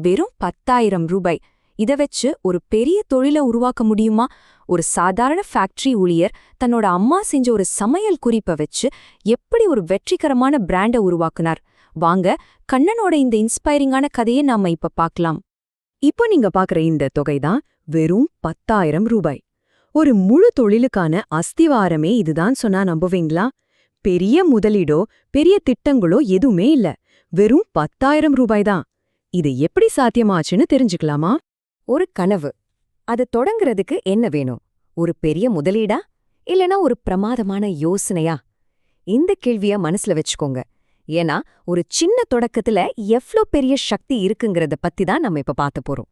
வெறும் 10,000 ரூபாய். இத வச்சு ஒரு பெரிய தொழிலை உருவாக்க முடியுமா? ஒரு சாதாரண ஃபேக்டரி ஊழியர் தன்னோட அம்மா செஞ்ச ஒரு சமையல் குறிப்பை வச்சு எப்படி ஒரு வெற்றிகரமான பிராண்டை உருவாக்குனார்? வாங்க, கண்ணனோட இந்த இன்ஸ்பைரிங்கான கதையை நாம இப்ப பார்க்கலாம். இப்போ நீங்க பாக்குற இந்த தொகைதான் வெறும் 10,000 ரூபாய். ஒரு முழு தொழிலுக்கான அஸ்திவாரமே இதுதான் சொன்னா நம்புவீங்களா? பெரிய முதலீடோ பெரிய திட்டங்களோ எதுவுமே இல்ல, வெறும் 10,000 ரூபாய் தான். இது எப்படி சாத்தியமாச்சுன்னு தெரிஞ்சுக்கலாமா? ஒரு கனவு, அது தொடங்குறதுக்கு என்ன வேணும்? ஒரு பெரிய முதலீடா, இல்லனா ஒரு பிரமாதமான யோசனையா? இந்த கேள்விய மனசுல வச்சுக்கோங்க. ஏன்னா ஒரு சின்ன தொடக்கத்துல எவ்ளோ பெரிய சக்தி இருக்குங்கிறத பத்தி தான் நம்ம இப்ப பார்த்து போறோம்.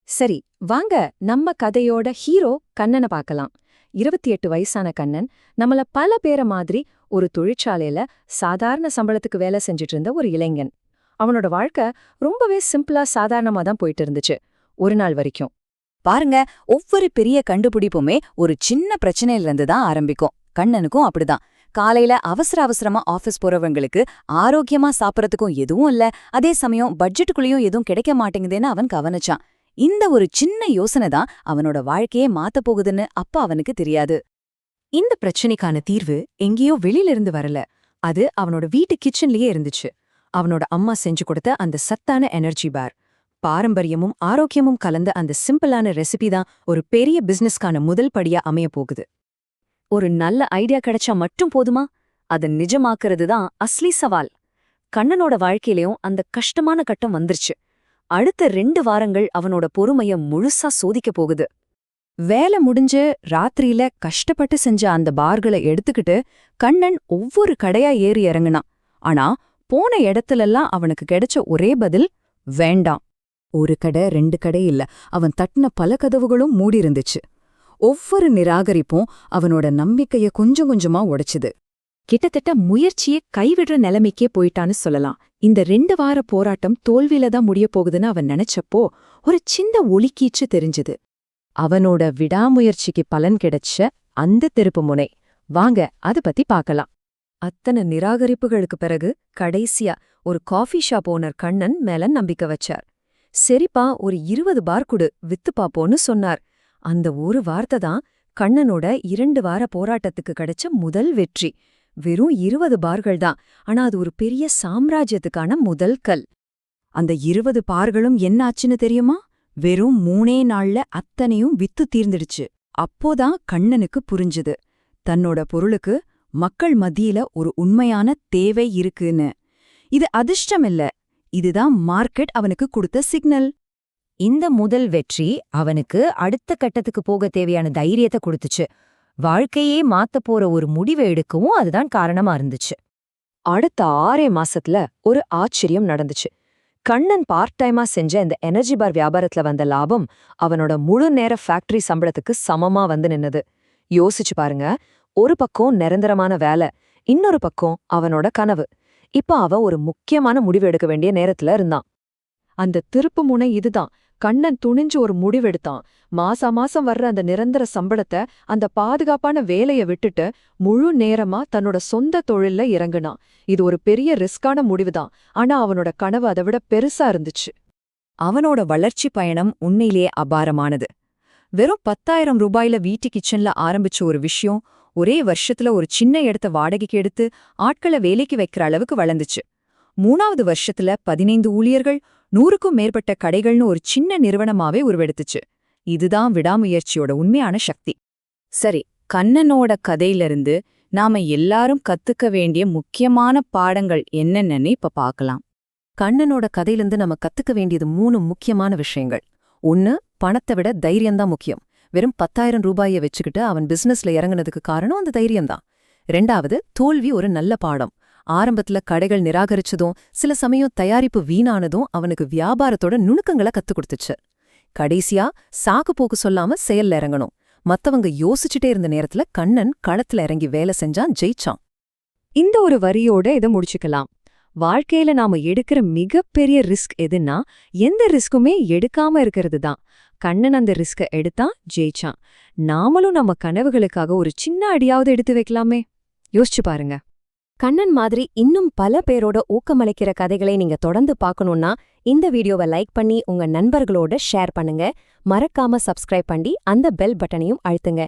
சரி, வாங்க நம்ம கதையோட ஹீரோ கண்ணனை பார்க்கலாம். 28 வயசான கண்ணன் நம்மள பல பேர மாதிரி ஒரு தொழிற்சாலையில சாதாரண சம்பளத்துக்கு வேலை செஞ்சுட்டு இருந்த ஒரு இளைஞன். அவனோட வாழ்க்கை ரொம்பவே சிம்பிளா சாதாரணமா தான் போயிட்டு இருந்துச்சு, ஒரு நாள் வரைக்கும். பாருங்க, ஒவ்வொரு பெரிய கண்டுபிடிப்புமே ஒரு சின்ன பிரச்சனையிலிருந்து தான் ஆரம்பிக்கும். கண்ணனுக்கும் அப்படிதான். காலையில அவசர அவசரமா ஆபீஸ் போறவங்களுக்கு ஆரோக்கியமா சாப்பிடறதுக்கும் எதுவும் இல்ல, அதே சமயம் பட்ஜெட்டுக்குள்ளேயும் எதுவும் கிடைக்க மாட்டேங்குதுன்னு அவன் கவனிச்சான். இந்த ஒரு சின்ன யோசனை தான் அவனோட வாழ்க்கையே மாத்த போகுதுன்னு அப்ப அவனுக்கு தெரியாது. இந்த பிரச்சனைக்கான தீர்வு எங்கேயோ வெளியிலிருந்து வரல, அது அவனோட வீட்டு கிச்சன்லயே இருந்துச்சு. அவனோட அம்மா செஞ்சு கொடுத்த அந்த சத்தான எனர்ஜி பார். பாரம்பரியமும் ஆரோக்கியமும் கலந்த அந்த சிம்பிளான ரெசிபி தான் ஒரு பெரிய பிசினஸ்க்கான முதல் படியா அமைய போகுது. ஒரு நல்ல ஐடியா கிடைச்சா மட்டும் போதுமா? அதை நிஜமாக்குறது தான் அஸ்லி சவால். கண்ணனோட வாழ்க்கையிலயும் அந்த கஷ்டமான கட்டம் வந்துருச்சு. அடுத்த 2 வாரங்கள் அவனோட பொறுமைய முழுசா சோதிக்க போகுது. வேலை முடிஞ்சு ராத்திரியில கஷ்டப்பட்டு செஞ்ச அந்த பார்களை எடுத்துக்கிட்டு கண்ணன் ஒவ்வொரு கடையா ஏறி இறங்குனான். ஆனா போன இடத்துலெல்லாம் அவனுக்கு கிடைச்ச ஒரே பதில் வேண்டாம். ஒரு கடை 2 கடை இல்ல, அவன் தட்டின பல கதவுகளும் மூடியிருந்துச்சு. ஒவ்வொரு நிராகரிப்பும் அவனோட நம்பிக்கைய கொஞ்சம் கொஞ்சமா உடைச்சுது. கிட்டத்தட்ட முயற்சியே கைவிடுற நிலைமைக்கே போயிட்டான்னு சொல்லலாம். இந்த 2 வார போராட்டம் தோல்வியில தான் முடிய போகுதுன்னு அவன் நினைச்சப்போ ஒரு சின்ன ஒளிக்கீச்சு தெரிஞ்சுது. அவனோட விடாமுயற்சிக்கு பலன் கிடைச்ச அந்த திருப்புமுனை. வாங்க அத பத்தி பார்க்கலாம். அத்தனை நிராகரிப்புகளுக்கு பிறகு கடைசியா ஒரு காஃபி ஷாப் ஓனர் கண்ணன் மேல நம்பிக்கை வச்சார். சரிப்பா, ஒரு 20 பார் குடு, வித்து பாப்போன்னு சொன்னார். அந்த ஒரு வார்த்தை தான் கண்ணனோட 2 வார போராட்டத்துக்கு கிடைச்ச முதல் வெற்றி. வெறும் 20 பார்கள் தான், ஆனா அது ஒரு பெரிய சாம்ராஜ்யத்துக்கான முதல் கல். அந்த 20 பார்களும் என்னாச்சுன்னு தெரியுமா? வெறும் 3 நாள்ல அத்தனையும் வித்து தீர்ந்துடுச்சு. அப்போதான் கண்ணனுக்கு புரிஞ்சுது, தன்னோட பொருளுக்கு மக்கள் மத்தியில ஒரு உண்மையான தேவை இருக்குன்னு. இது அதிர்ஷ்டம் இல்ல, இதுதான் மார்க்கெட் அவனுக்கு கொடுத்த சிக்னல். இந்த முதல் வெற்றி அவனுக்கு அடுத்த கட்டத்துக்கு போக தேவையான தைரியத்தை கொடுத்துச்சு. வாழ்க்கையே மாத்தப் போற ஒரு முடிவை எடுக்கவும் அதுதான் காரணமா இருந்துச்சு. அடுத்த 6 மாசத்துல ஒரு ஆச்சரியம் நடந்துச்சு. கண்ணன் பார்ட் டைமா செஞ்ச இந்த எனர்ஜி பார் வியாபாரத்துல வந்த லாபம் அவனோட முழு நேர ஃபேக்டரி சம்பளத்துக்கு சமமா வந்து நின்னது. யோசிச்சு பாருங்க, ஒரு பக்கம் நிரந்தரமான வேலை, இன்னொரு பக்கம் அவனோட கனவு. இப்ப அவன் ஒரு முக்கியமான முடிவு எடுக்க வேண்டிய நேரத்துல இருந்தான். அந்த திருப்பு முனை இதுதான். கண்ணன் துணிஞ்சு ஒரு முடிவெடுத்தான். மாசம் வர்ற அந்த நிரந்தர சம்பளத்தை, அந்த பாதுகாப்பான வேலைய விட்டுட்டு முழு நேரமா தன்னோட சொந்த தொழில்ல இறங்குனான். இது ஒரு பெரிய ரிஸ்கான முடிவுதான், ஆனா அவனோட கனவு அதை விட பெருசா இருந்துச்சு. அவனோட வளர்ச்சி பயணம் உண்மையிலேயே அபாரமானது. வெறும் 10,000 ரூபாயில வீட்டு கிச்சன்ல ஆரம்பிச்ச ஒரு விஷயம் ஒரே வருஷத்துல ஒரு சின்ன இடத்த வாடகைக்கு எடுத்து ஆட்களை வேலைக்கு வைக்கிற அளவுக்கு வளர்ந்துச்சு. 3வது வருஷத்துல 15 ஊழியர்கள், 100க்கும் மேற்பட்ட கடைகள்னு ஒரு சின்ன நிறுவனமாவே உருவெடுத்துச்சு. இதுதான் விடாமுயற்சியோட உண்மையான சக்தி. சரி, கண்ணனோட கதையிலிருந்து நாம எல்லாரும் கத்துக்க வேண்டிய முக்கியமான பாடங்கள் என்னென்னு இப்ப பார்க்கலாம். கண்ணனோட கதையிலிருந்து நம்ம கத்துக்க வேண்டியது 3 முக்கியமான விஷயங்கள். 1, பணத்தை விட தைரியம்தான் முக்கியம். வெறும் 10,000 ரூபாயை வச்சுக்கிட்டு அவன் பிசினஸ்ல இறங்குனதுக்கு காரணம் அந்த தைரியம்தான். 2வது, தோல்வி ஒரு நல்ல பாடம். ஆரம்பத்துல கடைகள் நிராகரிச்சதும் சில சமயம் தயாரிப்பு வீணானதும் அவனுக்கு வியாபாரத்தோட நுணுக்கங்களை கத்துக் கொடுத்துச்சு. கடைசியா சாக்கு போக்கு சொல்லாம செயல்ல இறங்கணும். மத்தவங்க யோசிச்சுட்டே இருந்த நேரத்துல கண்ணன் களத்துல இறங்கி வேலை செஞ்சான், ஜெயிச்சான். இந்த ஒரு வரியோட இதை முடிச்சுக்கலாம். வாழ்க்கையில நாம எடுக்கிற மிகப்பெரிய ரிஸ்க் எதுன்னா எந்த ரிஸ்க்குமே எடுக்காம இருக்கிறது தான். கண்ணன் அந்த ரிஸ்க எடுத்தான், ஜெயிச்சான். நாமளும் நம்ம கனவுகளுக்காக ஒரு சின்ன அடியாவது எடுத்து வைக்கலாமே. யோசிச்சு பாருங்க. கண்ணன் மாதிரி இன்னும் பல பேரோட ஊக்கமளிக்கிற கதைகளை நீங்க தொடர்ந்து பார்க்கணும்னா இந்த வீடியோவை லைக் பண்ணி உங்க நண்பர்களோட ஷேர் பண்ணுங்க. மறக்காம சப்ஸ்கிரைப் பண்ணி அந்த பெல் பட்டனையும் அழுத்துங்க.